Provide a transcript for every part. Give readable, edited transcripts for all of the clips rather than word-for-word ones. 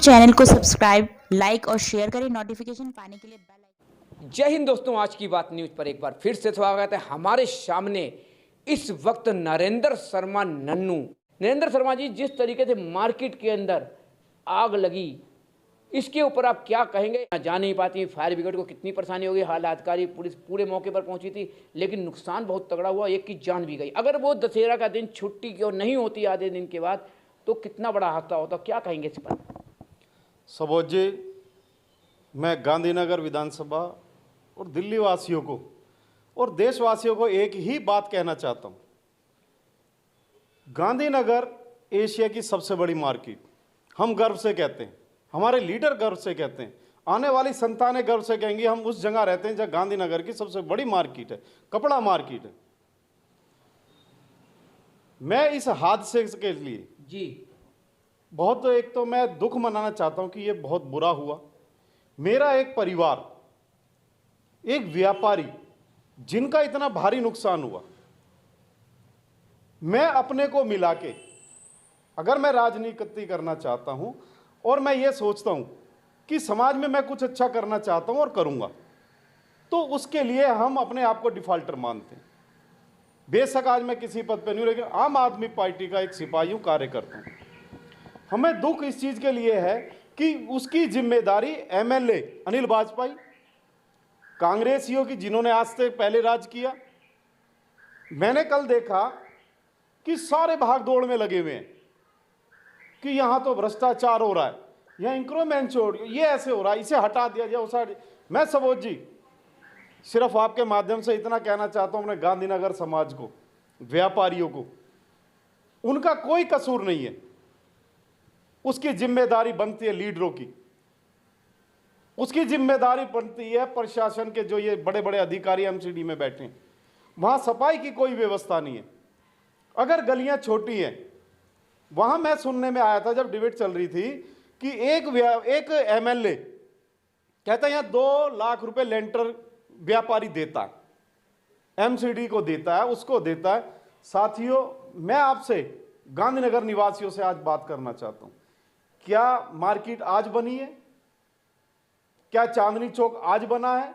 Channel को subscribe, like और share करें। नोटिफिकेशन पाने के लिए बेल आइकन। जय हिंद दोस्तों, आज की बात न्यूज पर एक बार फिर से स्वागत है। हमारे सामने इस वक्त नरेंद्र शर्मा नन्नू। नरेंद्र शर्मा जी, जिस तरीके से मार्केट के अंदर आग लगी, इसके ऊपर आप क्या कहेंगे? जा नहीं पाती, फायर ब्रिगेड को कितनी परेशानी होगी, हालातकारी पुलिस पूरे मौके पर पहुंची थी, लेकिन नुकसान बहुत तगड़ा हुआ, एक की जान भी गई। अगर वो दशहरा का दिन छुट्टी की और नहीं होती आधे दिन के बाद, तो कितना बड़ा हादसा होता, क्या कहेंगे इस पर? सबोज जी, मैं गांधीनगर विधानसभा और दिल्ली वासियों को और देशवासियों को एक ही बात कहना चाहता हूं। गांधीनगर एशिया की सबसे बड़ी मार्केट, हम गर्व से कहते हैं, हमारे लीडर गर्व से कहते हैं, आने वाली संतानें गर्व से कहेंगी हम उस जगह रहते हैं जहां गांधीनगर की सबसे बड़ी मार्केट है, कपड़ा मार्केट है। मैं इस हादसे के लिए बहुत, एक तो मैं दुख मनाना चाहता हूं कि ये बहुत बुरा हुआ। मेरा एक परिवार, एक व्यापारी जिनका इतना भारी नुकसान हुआ, मैं अपने को मिला के, अगर मैं राजनीति करना चाहता हूं और मैं ये सोचता हूं कि समाज में मैं कुछ अच्छा करना चाहता हूं और करूंगा, तो उसके लिए हम अपने आप को डिफॉल्टर मानते हैं। बेशक आज मैं किसी पद पर नहीं हूं, लेकिन आम आदमी पार्टी का एक सिपाही हूं, कार्य करता हूं। हमें दुख इस चीज के लिए है कि उसकी जिम्मेदारी एमएलए अनिल वाजपेयी, कांग्रेसियों की, जिन्होंने आज से पहले राज किया। मैंने कल देखा कि सारे भागदौड़ में लगे हुए हैं कि यहां तो भ्रष्टाचार हो रहा है, यहां इंक्रोमेंट हो, ये ऐसे हो रहा है, इसे हटा दिया जाए, उसे। मैं सबोज जी सिर्फ आपके माध्यम से इतना कहना चाहता हूं अपने गांधीनगर समाज को, व्यापारियों को, उनका कोई कसूर नहीं है। उसकी जिम्मेदारी बनती है लीडरों की, उसकी जिम्मेदारी बनती है प्रशासन के, जो ये बड़े बड़े अधिकारी एमसीडी में बैठे हैं, वहां सफाई की कोई व्यवस्था नहीं है। अगर गलियां छोटी हैं, वहां मैं सुनने में आया था जब डिबेट चल रही थी कि एक एमएलए कहता है यहां 2 लाख रुपए लेंटर व्यापारी देता है, एमसीडी को देता है, उसको देता है। साथियों, मैं आपसे गांधीनगर निवासियों से आज बात करना चाहता हूं, क्या मार्केट आज बनी है? क्या चांदनी चौक आज बना है?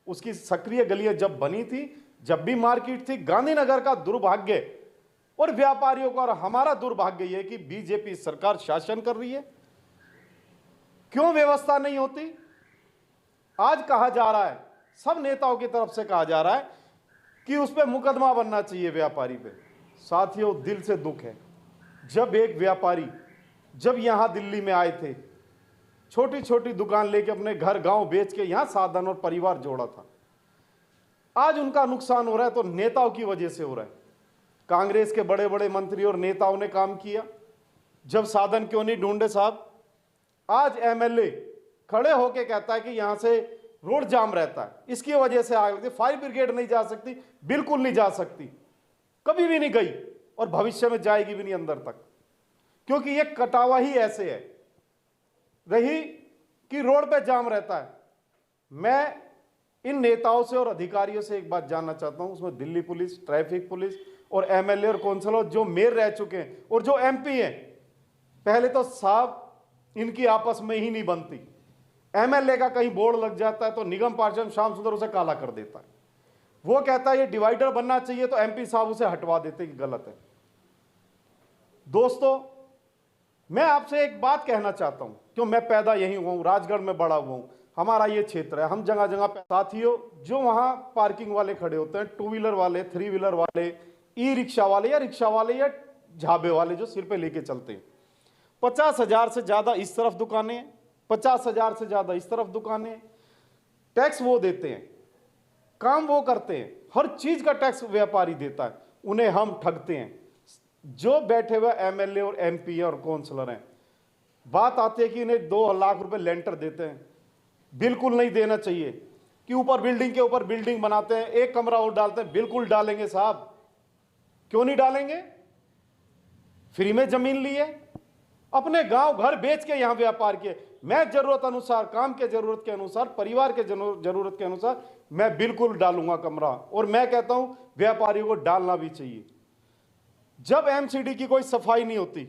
उसकी सक्रिय गलियां जब बनी थी, जब भी मार्केट थी। गांधीनगर का दुर्भाग्य और व्यापारियों का और हमारा दुर्भाग्य यह कि बीजेपी सरकार शासन कर रही है, क्यों व्यवस्था नहीं होती? आज कहा जा रहा है, सब नेताओं की तरफ से कहा जा रहा है कि उस पर मुकदमा बनना चाहिए व्यापारी पे। साथियों, दिल से दुख है, जब एक व्यापारी जब यहां दिल्ली में आए थे, छोटी छोटी दुकान लेके अपने घर गांव बेच के यहां साधन और परिवार जोड़ा था, आज उनका नुकसान हो रहा है तो नेताओं की वजह से हो रहा है। कांग्रेस के बड़े बड़े मंत्री और नेताओं ने काम किया, जब साधन क्यों नहीं ढूंढे साहब? आज एमएलए खड़े होके कहता है कि यहां से रोड जाम रहता है, इसकी वजह से आग लगती, फायर ब्रिगेड नहीं जा सकती, बिल्कुल नहीं जा सकती, कभी भी नहीं गई और भविष्य में जाएगी भी नहीं अंदर तक, क्योंकि ये कटावा ही ऐसे है। रही कि रोड पे जाम रहता है, मैं इन नेताओं से और अधिकारियों से एक बात जानना चाहता हूं, उसमें दिल्ली पुलिस, ट्रैफिक पुलिस और एमएलए और कौंसलर जो मेयर रह चुके हैं और जो एमपी हैं, पहले तो साहब इनकी आपस में ही नहीं बनती। एमएलए का कहीं बोर्ड लग जाता है तो निगम पार्षद श्याम सुंदर उसे काला कर देता है, वो कहता है ये डिवाइडर बनना चाहिए तो एमपी साहब उसे हटवा देते कि गलत है। दोस्तों, मैं आपसे एक बात कहना चाहता हूं, क्यों मैं पैदा यहीं हुआ हूं, राजगढ़ में बड़ा हुआ हूं, हमारा ये क्षेत्र है, हम जगह जगह पे। साथियों, जो वहां पार्किंग वाले खड़े होते हैं, 2 व्हीलर वाले, 3 व्हीलर वाले, ई रिक्शा वाले या रिक्शा वाले या झाबे वाले जो सिर पे लेके चलते हैं, 50,000 से ज्यादा इस तरफ दुकानें, 50,000 से ज्यादा इस तरफ दुकानें, टैक्स वो देते हैं, काम वो करते हैं, हर चीज का टैक्स व्यापारी देता है, उन्हें हम ठगते हैं। जो बैठे हुए एमएलए और एमपी और काउंसलर हैं, बात आती है कि इन्हें 2 लाख रुपए लेंटर देते हैं, बिल्कुल नहीं देना चाहिए। कि ऊपर बिल्डिंग के ऊपर बिल्डिंग बनाते हैं, एक कमरा और डालते हैं, बिल्कुल डालेंगे साहब, क्यों नहीं डालेंगे? फ्री में जमीन ली है, अपने गांव घर बेच के यहां व्यापार किए। मैं जरूरत अनुसार, काम के जरूरत के अनुसार, परिवार के जरूरत के अनुसार मैं बिल्कुल डालूंगा कमरा, और मैं कहता हूं व्यापारियों को डालना भी चाहिए। जब एमसीडी की कोई सफाई नहीं होती,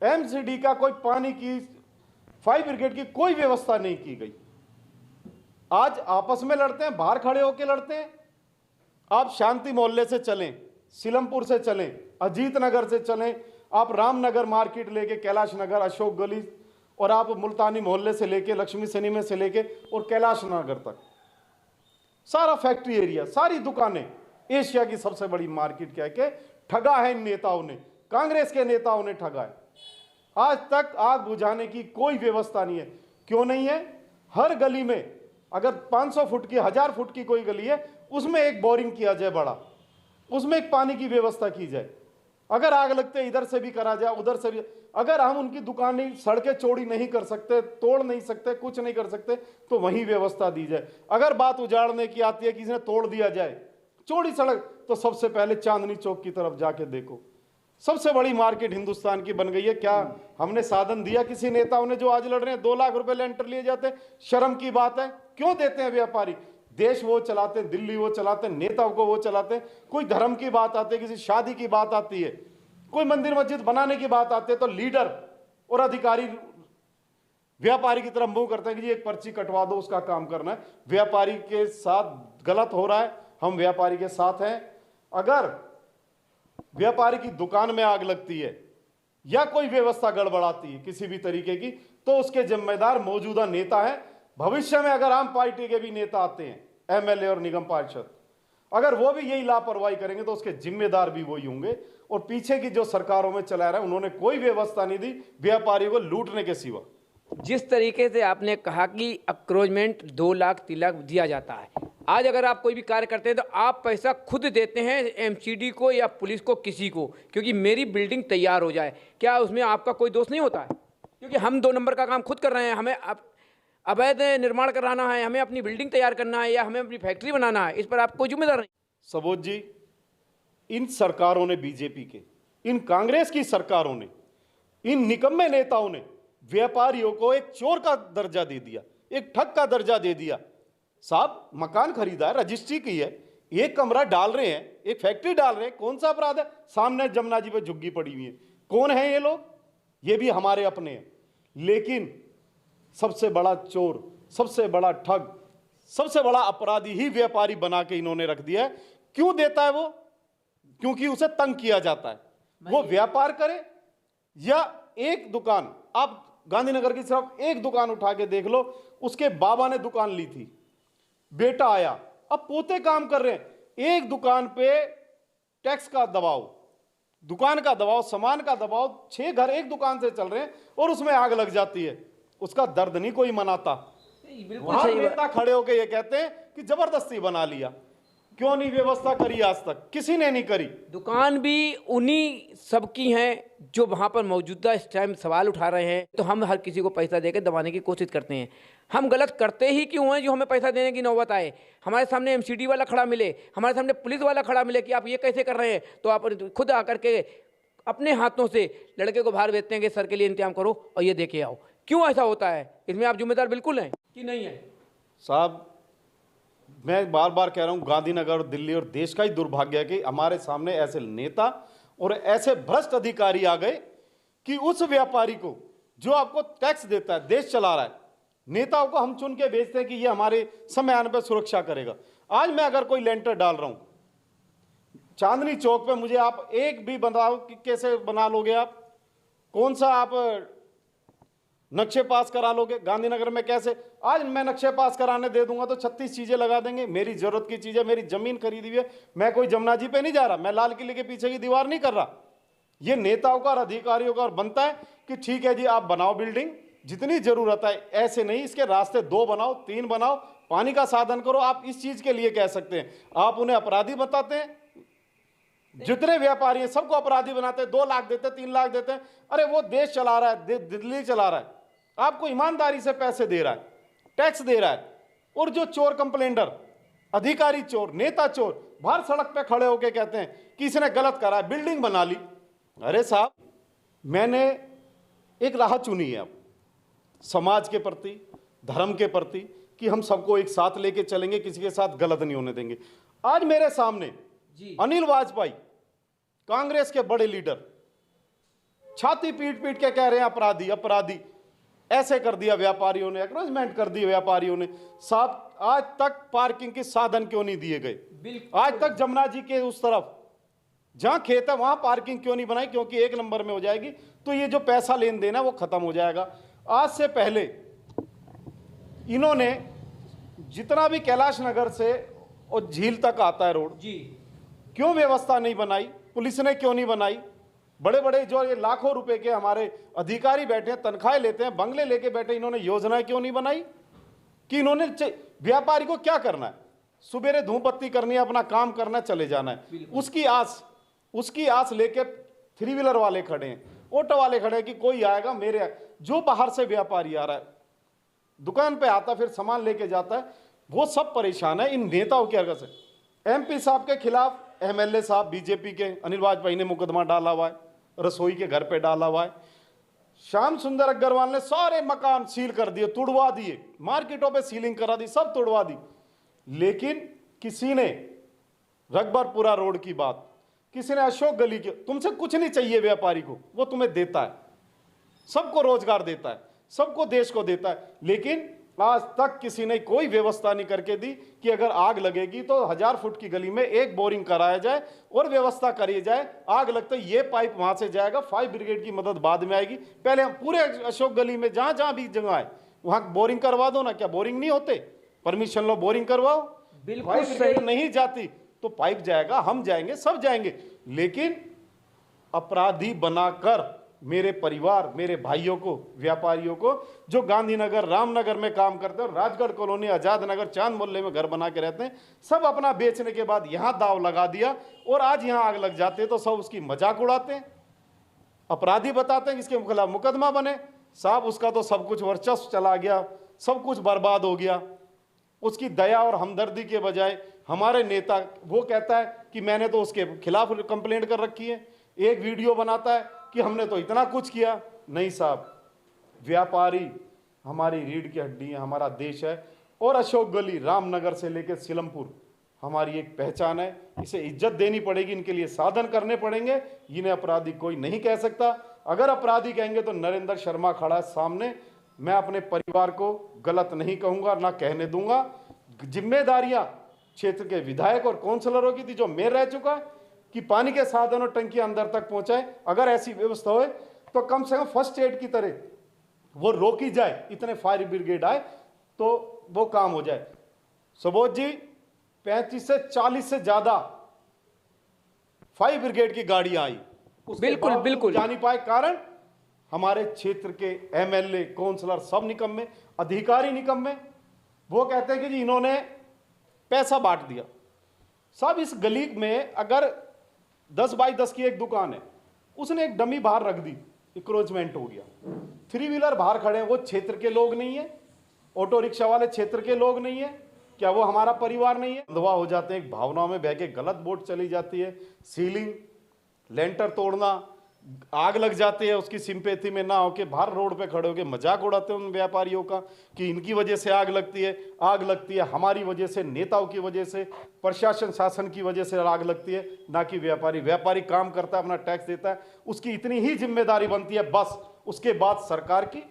एमसीडी का कोई पानी की फायर ब्रिगेड की कोई व्यवस्था नहीं की गई। आज आपस में लड़ते हैं, बाहर खड़े होकर लड़ते हैं। आप शांति मोहल्ले से चलें, सीलमपुर से चलें, अजीत नगर से चलें, आप रामनगर मार्केट लेके कैलाश नगर, अशोक गली, और आप मुल्तानी मोहल्ले से लेके लक्ष्मी सिनेमा से लेके और कैलाश नगर तक सारा फैक्ट्री एरिया, सारी दुकानें, एशिया की सबसे बड़ी मार्केट कह के ठगा है इन नेताओं ने, कांग्रेस के नेताओं ने ठगा है। आज तक आग बुझाने की कोई व्यवस्था नहीं है। क्यों नहीं है? हर गली में अगर 500 फुट की, 1000 फुट की कोई गली है, उसमें एक बोरिंग किया जाए बड़ा, उसमें एक पानी की व्यवस्था की जाए। अगर आग लगते इधर से भी करा जाए, उधर से भी। अगर हम उनकी दुकानें, सड़कें चौड़ी नहीं कर सकते, तोड़ नहीं सकते, कुछ नहीं कर सकते, तो वहीं व्यवस्था दी जाए। अगर बात उजाड़ने की आती है, किसी ने तोड़ दिया जाए चौड़ी सड़क, तो सबसे पहले चांदनी चौक की तरफ जाके देखो, सबसे बड़ी मार्केट हिंदुस्तान की बन गई है। क्या हमने साधन दिया किसी नेताओं ने? जो आज लड़ रहे हैं 2 लाख रुपए लेंटर लिए जाते, शर्म की बात है। क्यों देते हैं व्यापारी? देश वो चलाते हैं, दिल्ली वो चलाते हैं, नेताओं को वो चलाते हैं। कोई धर्म की बात आती है, किसी शादी की बात आती है, कोई मंदिर मस्जिद बनाने की बात आती है, तो लीडर और अधिकारी व्यापारी की तरफ मुंह करते हैं कि जी एक पर्ची कटवा दो, उसका काम करना है। व्यापारी के साथ गलत हो रहा है, हम व्यापारी के साथ हैं। अगर व्यापारी की दुकान में आग लगती है या कोई व्यवस्था गड़बड़ाती है किसी भी तरीके की, तो उसके जिम्मेदार मौजूदा नेता है। भविष्य में अगर आम पार्टी के भी नेता आते हैं, एमएलए और निगम पार्षद, अगर वो भी यही लापरवाही करेंगे तो उसके जिम्मेदार भी वही होंगे। और पीछे की जो सरकारों में चला रहा है, उन्होंने कोई व्यवस्था नहीं दी व्यापारियों को लूटने के सिवा। जिस तरीके से आपने कहा कि अक्रोचमेंट 2 लाख 3 लाख दिया जाता है, आज अगर आप कोई भी कार्य करते हैं तो आप पैसा खुद देते हैं एमसीडी को या पुलिस को, किसी को, क्योंकि मेरी बिल्डिंग तैयार हो जाए। क्या उसमें आपका कोई दोष नहीं होता है? क्योंकि हम 2 नंबर का काम खुद कर रहे हैं, हमें अवैध निर्माण कराना है, हमें अपनी बिल्डिंग तैयार करना है या हमें अपनी फैक्ट्री बनाना है, इस पर आप कोई जिम्मेदार नहीं। सबोध जी, इन सरकारों ने, बीजेपी के, इन कांग्रेस की सरकारों ने, इन निकम्मे नेताओं ने व्यापारियों को एक चोर का दर्जा दे दिया, एक ठग का दर्जा दे दिया। साहब, मकान खरीदा है, रजिस्ट्री की है, एक कमरा डाल रहे हैं, एक फैक्ट्री डाल रहे हैं, कौन सा अपराध है? सामने जमुना जी पे झुग्गी पड़ी हुई है। कौन है ये लोग? ये भी हमारे अपने हैं। लेकिन सबसे बड़ा चोर, सबसे बड़ा ठग, सबसे बड़ा अपराधी ही व्यापारी बना के इन्होंने रख दिया है। क्यों देता है वो? क्योंकि उसे तंग किया जाता है। वो व्यापार करे या एक दुकान, आप गांधीनगर की सिर्फ एक दुकान उठा के देख लो, उसके बाबा ने दुकान ली थी, बेटा आया, अब पोते काम कर रहे हैं। एक दुकान पे टैक्स का दबाव, दुकान का दबाव, सामान का दबाव, 6 घर एक दुकान से चल रहे हैं और उसमें आग लग जाती है। उसका दर्द नहीं कोई मनाता। वहां नेता खड़े होकर ये कहते हैं कि जबरदस्ती बना लिया। क्यों नहीं व्यवस्था करी? आज तक किसी ने नहीं करी। दुकान भी उन्हीं सबकी हैं जो वहाँ पर मौजूदा इस टाइम सवाल उठा रहे हैं, तो हम हर किसी को पैसा देकर दबाने की कोशिश करते हैं। हम गलत करते ही क्यों हैं जो हमें पैसा देने की नौबत आए? हमारे सामने एमसीडी वाला खड़ा मिले, हमारे सामने पुलिस वाला खड़ा मिले कि आप ये कैसे कर रहे हैं, तो आप खुद आकर के अपने हाथों से लड़के को बाहर भेजते हैं कि सर के लिए इंतजाम करो और ये देके आओ। क्यों ऐसा होता है? इसमें आप जिम्मेदार बिल्कुल हैं कि नहीं है? साहब, मैं बार बार कह रहा हूं, गांधीनगर, दिल्ली और देश का ही दुर्भाग्य है कि हमारे सामने ऐसे नेता और ऐसे भ्रष्ट अधिकारी आ गए कि उस व्यापारी को जो आपको टैक्स देता है, देश चला रहा है, नेताओं को हम चुन के भेजते हैं कि ये हमारे समय आने पर सुरक्षा करेगा। आज मैं अगर कोई लेंटर डाल रहा हूं चांदनी चौक पे, मुझे आप एक भी बताओ कि कैसे बना लोगे? आप कौन सा आप नक्शे पास करा लोगे? गांधीनगर में कैसे? आज मैं नक्शे पास कराने दे दूंगा तो 36 चीजें लगा देंगे। मेरी जरूरत की चीजें, मेरी जमीन खरीदी हुई है, मैं कोई जमुना जी पे नहीं जा रहा, मैं लाल किले के पीछे की दीवार नहीं कर रहा। ये नेताओं का और अधिकारियों का और बनता है कि ठीक है जी, आप बनाओ बिल्डिंग जितनी जरूरत है, ऐसे नहीं, इसके रास्ते 2 बनाओ, 3 बनाओ, पानी का साधन करो। आप इस चीज के लिए कह सकते हैं। आप उन्हें अपराधी बताते हैं। जितने व्यापारी हैं सबको अपराधी बनाते हैं, 2 लाख देते, 3 लाख देते हैं। अरे वो देश चला रहा है, दिल्ली चला रहा है, आपको ईमानदारी से पैसे दे रहा है, टैक्स दे रहा है। और जो चोर कंप्लेंडर, अधिकारी चोर, नेता चोर, बाहर सड़क पे खड़े होके कहते हैं कि इसने गलत करा है, बिल्डिंग बना ली। अरे साहब, मैंने एक राह चुनी है अब समाज के प्रति, धर्म के प्रति, कि हम सबको एक साथ लेके चलेंगे, किसी के साथ गलत नहीं होने देंगे। आज मेरे सामने अनिल वाजपेयी, कांग्रेस के बड़े लीडर, छाती पीट पीट के कह रहे हैं अपराधी अपराधी। ऐसे कर दिया व्यापारियों ने, एक्रोचमेंट कर दिए व्यापारियों ने। साहब आज तक पार्किंग के साधन क्यों नहीं दिए गए? आज तक जमुना जी के उस तरफ जहां खेत है वहां पार्किंग क्यों नहीं बनाई? क्योंकि 1 नंबर में हो जाएगी तो ये जो पैसा लेन देन है वो खत्म हो जाएगा। आज से पहले इन्होंने जितना भी कैलाश नगर से और झील तक आता है रोड जी, क्यों व्यवस्था नहीं बनाई? पुलिस ने क्यों नहीं बनाई? बड़े बड़े जो ये लाखों रुपए के हमारे अधिकारी बैठे हैं, तनख्वाहें लेते हैं, बंगले लेके बैठे, इन्होंने योजनाएं क्यों नहीं बनाई? कि इन्होंने व्यापारी को क्या करना है? सुबेरे धूप बत्ती करनी है, अपना काम करना, चले जाना है। उसकी आस लेके 3 व्हीलर वाले खड़े हैं, ऑटो वाले खड़े हैं कि कोई आएगा मेरे। जो बाहर से व्यापारी आ रहा है, दुकान पे आता, फिर सामान लेके जाता है, वो सब परेशान है इन नेताओं की हरकत से। एमपी साहब के खिलाफ एमएलए साहब बीजेपी के अनिल वाजपेयी ने मुकदमा डाला हुआ है, रसोई के घर पे डाला हुआ है। श्याम सुंदर अग्रवाल ने सारे मकान सील कर दिए, तुड़वा दिए, मार्केटों पे सीलिंग करा दी, सब तुड़वा दी। लेकिन किसी ने रकबरपुरा रोड की बात, किसी ने अशोक गली की, तुमसे कुछ नहीं चाहिए व्यापारी को, वो तुम्हें देता है, सबको रोजगार देता है, सबको देश को देता है। लेकिन आज तक किसी ने कोई व्यवस्था नहीं करके दी कि अगर आग लगेगी तो 1000 फुट की गली में एक बोरिंग कराया जाए और व्यवस्था करी जाए। आग लगते ये पाइप वहां से जाएगा, फायर ब्रिगेड की मदद बाद में आएगी। पहले हम पूरे अशोक गली में जहां जहां भी जगह है वहां बोरिंग करवा दो ना। क्या बोरिंग नहीं होते? परमिशन लो, बोरिंग करवाओ। बिल्कुल सही। नहीं जाती तो पाइप जाएगा, हम जाएंगे, सब जाएंगे। लेकिन अपराधी बनाकर मेरे परिवार, मेरे भाइयों को, व्यापारियों को जो गांधीनगर, रामनगर में काम करते हैं, राजगढ़ कॉलोनी, आजाद नगर, चांद मोहल्ले में घर बना के रहते हैं, सब अपना बेचने के बाद यहां दाव लगा दिया और आज यहां आग लग जाते तो सब उसकी मजाक उड़ाते हैं, अपराधी बताते हैं, इसके खिलाफ मुकदमा बने। साहब उसका तो सब कुछ वर्चस्व चला गया, सब कुछ बर्बाद हो गया। उसकी दया और हमदर्दी के बजाय हमारे नेता, वो कहता है कि मैंने तो उसके खिलाफ कंप्लेंट कर रखी है, एक वीडियो बनाता है कि हमने तो इतना कुछ किया। नहीं साहब, व्यापारी हमारी रीढ़ की हड्डी है, हमारा देश है। और अशोक गली, रामनगर से लेकर सिलमपुर हमारी एक पहचान है, इसे इज्जत देनी पड़ेगी, इनके लिए साधन करने पड़ेंगे। इन्हें अपराधी कोई नहीं कह सकता। अगर अपराधी कहेंगे तो नरेंद्र शर्मा खड़ा है सामने। मैं अपने परिवार को गलत नहीं कहूंगा, ना कहने दूंगा। जिम्मेदारियां क्षेत्र के विधायक और काउंसलरों की थी, जो मेयर रह चुका है, कि पानी के साधन और टंकी अंदर तक पहुंचाए। अगर ऐसी व्यवस्था हो तो कम से कम फर्स्ट एड की तरह वो रोकी जाए, इतने फायर ब्रिगेड आए तो वो काम हो जाए। सुबोध जी, 35 से 40 से ज्यादा फायर ब्रिगेड की गाड़ियां आई, बिल्कुल बिल्कुल जा नहीं पाए। कारण हमारे क्षेत्र के एमएलए, काउंसलर सब निकम्मे, अधिकारी निकम्मे। वो कहते हैं कि जी इन्होंने पैसा बांट दिया। साहब इस गली में अगर 10 बाई 10 की एक दुकान है, उसने एक डमी बाहर रख दी, इंक्रोचमेंट हो गया। 3 व्हीलर बाहर खड़े हैं, वो क्षेत्र के लोग नहीं है? ऑटो रिक्शा वाले क्षेत्र के लोग नहीं है? क्या वो हमारा परिवार नहीं है? अंधवा हो जाते हैं, भावनाओं में बह के गलत वोट चली जाती है। सीलिंग, लेंटर तोड़ना, आग लग जाती है, उसकी सिंपैथी में ना होके बाहर रोड पे खड़े होके मजाक उड़ाते हैं उन व्यापारियों का कि इनकी वजह से आग लगती है। आग लगती है हमारी वजह से, नेताओं की वजह से, प्रशासन शासन की वजह से आग लगती है, ना कि व्यापारी। व्यापारी काम करता है, अपना टैक्स देता है, उसकी इतनी ही जिम्मेदारी बनती है बस। उसके बाद सरकार की,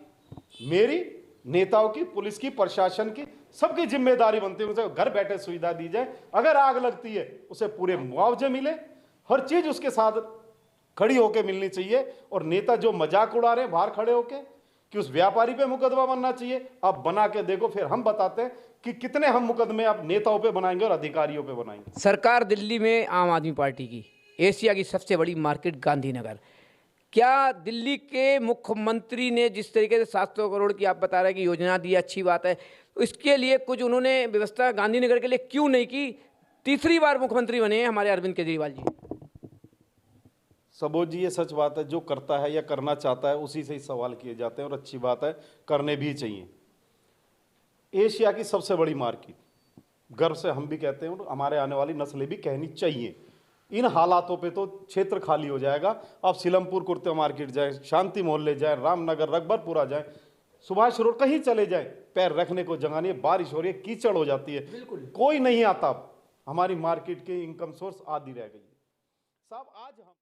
मेरी, नेताओं की, पुलिस की, प्रशासन की, सबकी जिम्मेदारी बनती है उसे घर बैठे सुविधा दी जाए। अगर आग लगती है उसे पूरे मुआवजे मिले, हर चीज उसके साथ खड़ी होके मिलनी चाहिए। और नेता जो मजाक उड़ा रहे हैं बाहर खड़े होके कि उस व्यापारी पे मुकदमा बनना चाहिए, आप बना के देखो, फिर हम बताते हैं कि कितने हम मुकदमे आप नेताओं पे बनाएंगे और अधिकारियों पे बनाएंगे। सरकार दिल्ली में आम आदमी पार्टी की, एशिया की सबसे बड़ी मार्केट गांधीनगर, क्या दिल्ली के मुख्यमंत्री ने जिस तरीके से 700 करोड़ की आप बता रहे हैं कि योजना दी, अच्छी बात है, इसके लिए कुछ उन्होंने व्यवस्था गांधीनगर के लिए क्यों नहीं की? तीसरी बार मुख्यमंत्री बने हैं हमारे अरविंद केजरीवाल जी। सबोध जी, ये सच बात है, जो करता है या करना चाहता है उसी से ही सवाल किए जाते हैं, और अच्छी बात है, करने भी चाहिए। एशिया की सबसे बड़ी मार्केट, गर्व से हम भी कहते हैं और हमारे आने वाली नस्लें भी कहनी चाहिए। इन हालातों पे तो क्षेत्र खाली हो जाएगा। आप सिलमपुर कुर्ते मार्केट जाए, शांति मोहल्ले जाए, रामनगर, रकबरपुरा जाए, सुभाष रोड, कहीं चले जाए, पैर रखने को जगह नहीं है। बारिश हो रही है, कीचड़ हो जाती है, कोई नहीं आता। हमारी मार्केट की इनकम सोर्स आधी रह गई। साहब आज हम